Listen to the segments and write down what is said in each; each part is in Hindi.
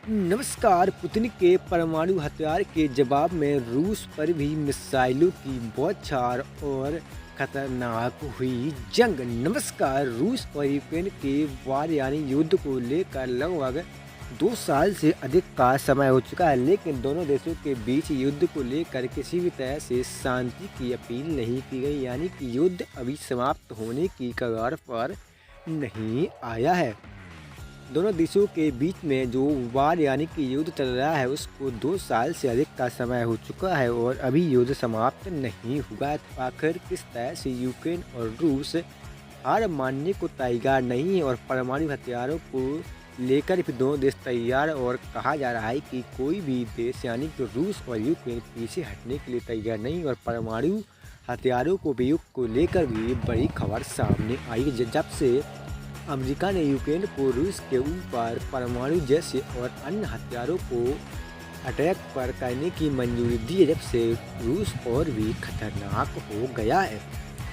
नमस्कार। पुतिन के परमाणु हथियार के जवाब में रूस पर भी मिसाइलों की बौछार और खतरनाक हुई जंग। नमस्कार। रूस और यूक्रेन के वार यानी युद्ध को लेकर लगभग 2 साल से अधिक का समय हो चुका है, लेकिन दोनों देशों के बीच युद्ध को लेकर किसी भी तरह से शांति की अपील नहीं की गई, यानी कि युद्ध अभी समाप्त होने की कगार पर नहीं आया है। दोनों देशों के बीच में जो वार यानी कि युद्ध चल रहा है उसको 2 साल से अधिक का समय हो चुका है और अभी युद्ध समाप्त नहीं हुआ है। तो आखिर किस तरह से यूक्रेन और रूस हार मानने को तैयार नहीं है और परमाणु हथियारों को लेकर भी दोनों देश तैयार, और कहा जा रहा है कि कोई भी देश यानी कि रूस और यूक्रेन पीछे हटने के लिए तैयार नहीं, और परमाणु हथियारों को भी को लेकर भी बड़ी खबर सामने आई जब से अमेरिका ने यूक्रेन को रूस के ऊपर परमाणु जैसे और अन्य हथियारों को अटैक पर करने की मंजूरी दी है, जब से रूस और भी खतरनाक हो गया है।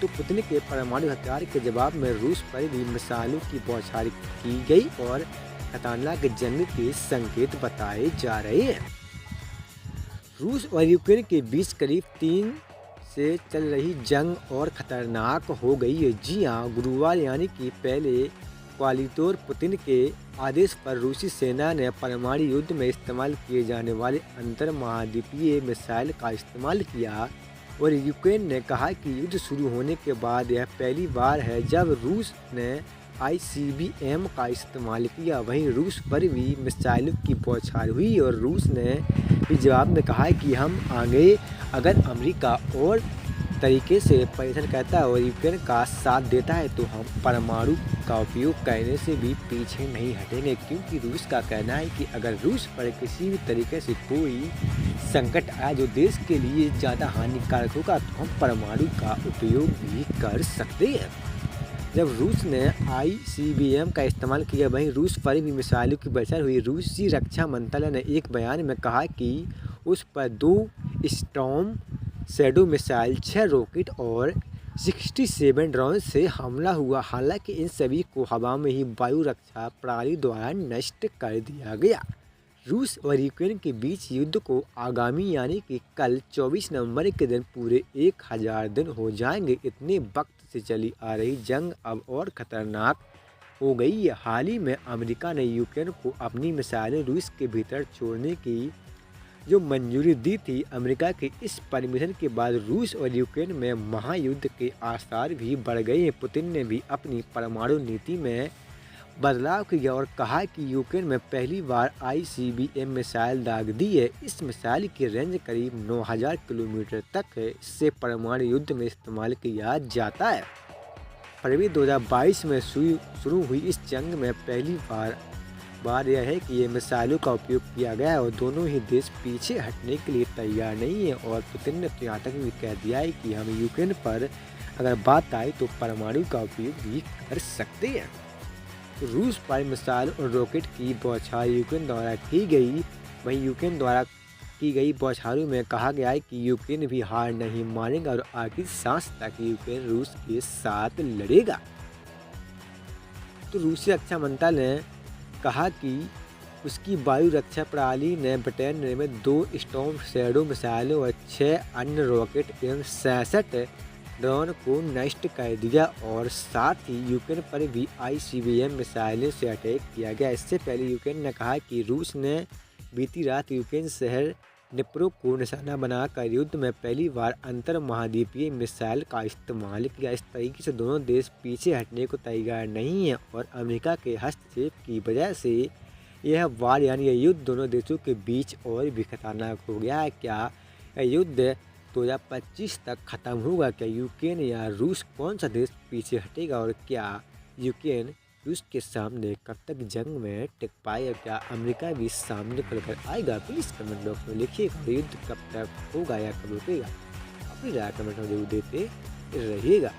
तो पुतिन के परमाणु हथियार के जवाब में रूस पर भी मिसाइलों की बौछार की गई और खतरनाक जंग के संकेत बताए जा रहे हैं। रूस और यूक्रेन के बीच करीब 3 से चल रही जंग और खतरनाक हो गई है। जी हाँ, गुरुवार यानी कि पहले व्लादिमीर पुतिन के आदेश पर रूसी सेना ने परमाणु युद्ध में इस्तेमाल किए जाने वाले अंतर महाद्वीपीय मिसाइल का इस्तेमाल किया, और यूक्रेन ने कहा कि युद्ध शुरू होने के बाद यह पहली बार है जब रूस ने ICBM का इस्तेमाल किया। वहीं रूस पर भी मिसाइलों की बौछार हुई और रूस ने भी जवाब में कहा कि हम आगे अगर अमेरिका और तरीके से प्रदर्शन करता है और यूक्रेन का साथ देता है तो हम परमाणु का उपयोग करने से भी पीछे नहीं हटेंगे, क्योंकि रूस का कहना है कि अगर रूस पर किसी भी तरीके से कोई संकट आया जो देश के लिए ज़्यादा हानिकारक होगा तो हम परमाणु का उपयोग भी कर सकते हैं। जब रूस ने ICBM का इस्तेमाल किया, वहीं रूस पर भी मिसाइलों की बौछार हुई। रूसी रक्षा मंत्रालय ने एक बयान में कहा कि उस पर 2 स्टॉर्म शैडो मिसाइल, 6 रॉकेट और 67 ड्रोन से हमला हुआ। हालांकि इन सभी को हवा में ही वायु रक्षा प्रणाली द्वारा नष्ट कर दिया गया। रूस और यूक्रेन के बीच युद्ध को आगामी यानी कि कल 24 नवंबर के दिन पूरे 1000 दिन हो जाएंगे। इतने वक्त से चली आ रही जंग अब और खतरनाक हो गई है। हाल ही में अमेरिका ने यूक्रेन को अपनी मिसाइलें रूस के भीतर छोड़ने की जो मंजूरी दी थी। अमेरिका के इस परमिशन के बाद रूस और यूक्रेन में महायुद्ध के आसार भी बढ़ गए हैं। पुतिन ने भी अपनी परमाणु नीति में बदलाव किया और कहा कि यूक्रेन में पहली बार ICBM मिसाइल दाग दी है। इस मिसाइल की रेंज करीब 9000 किलोमीटर तक है। इससे परमाणु युद्ध में इस्तेमाल किया जाता है। फरवरी 2022 में शुरू हुई इस जंग में पहली बार यह है कि ये मिसाइलों का उपयोग किया गया है और दोनों ही देश पीछे हटने के लिए तैयार नहीं है। और पुतिन ने तो यहाँ तक भी कह दिया है कि हम यूक्रेन पर अगर बात आए तो परमाणु का उपयोग भी कर सकते हैं। तो रूस पर मिसाइल और रॉकेट की बौछार यूक्रेन द्वारा की गई। वहीं यूक्रेन द्वारा की गई बौछारों में कहा गया है कि यूक्रेन भी हार नहीं मानेगा और आखिरी सांस तक यूक्रेन रूस के साथ लड़ेगा। तो रूसी रक्षा मंत्रालय ने कहा कि उसकी वायु रक्षा प्रणाली ने ब्रिटेन में 2 स्टॉर्म शैडो मिसाइलों और 6 अन्य रॉकेट एवं 66 ड्रोन को नष्ट कर दिया, और साथ ही यूक्रेन पर भी ICBM मिसाइलों से अटैक किया गया। इससे पहले यूक्रेन ने कहा कि रूस ने बीती रात यूक्रेन शहर डिनिप्रो को निशाना बनाकर युद्ध में पहली बार अंतर महाद्वीपीय मिसाइल का इस्तेमाल किया। इस तरीके से दोनों देश पीछे हटने को तैयार नहीं है और अमेरिका के हस्तक्षेप की वजह से यह वार यानी यह युद्ध दोनों देशों के बीच और भी खतरनाक हो गया है। क्या यह युद्ध 2025 तक खत्म होगा? क्या यूक्रेन या रूस, कौन सा देश पीछे हटेगा? और क्या यूक्रेन रूस के सामने कब तक जंग में टिक पाएगा? क्या अमेरिका भी सामने खुलकर आएगा? प्लीज़ कमेंट बॉक्स में लिखिएगा। युद्ध कब तक होगा या कब रुकेगा? अपनी राय कमेंट में जरूर देते रहिएगा।